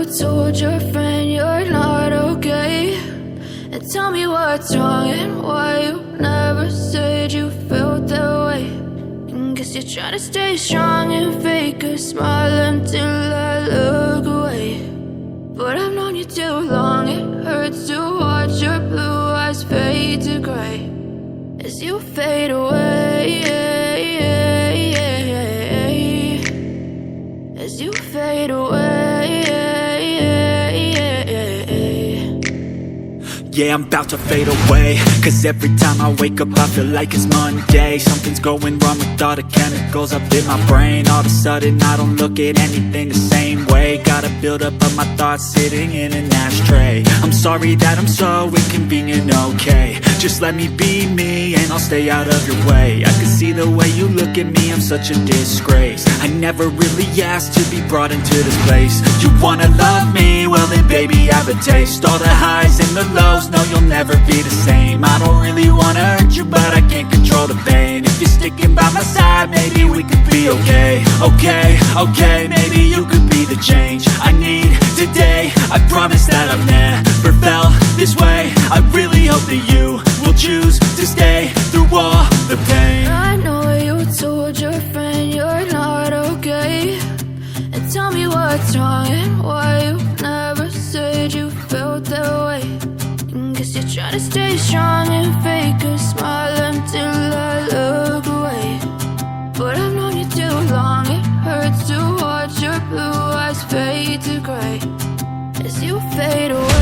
told your friend you're not okay, and tell me what's wrong and why you never said you felt that way. And guess you're trying to stay strong and fake a smile until I look away. But I've known you too long, it hurts to watch your blue eyes fade to gray as you fade away, as you fade away. Yeah, I'm about to fade away, cause every time I wake up I feel like it's Monday. Something's going wrong with all the chemicals up in my brain. All of a sudden I don't look at anything the same way. Got a build-up of my thoughts sitting in an ashtray. I'm sorry that I'm so inconvenient, okay. Just let me be me and I'll stay out of your way. I can see the way you look at me, I'm such a disgrace. I never really asked to be brought into this place. You wanna love me? Well then baby I have a taste. All the highs and the lows, no you'll never be the same. I don't really wanna hurt you but I can't control the pain. If you're sticking by my side maybe we could be okay. Okay, maybe you could be the change I need today. I promise that I've never felt this way. I really hope that you will choose to stay through all the pain. I know you told your friend you're not okay, and tell me what's wrong and why you never said you felt that way. And guess you're trying to stay strong and fake a smile until I look away. But I've known you too long, it hurts to watch your blue eyes fade to gray as you fade away.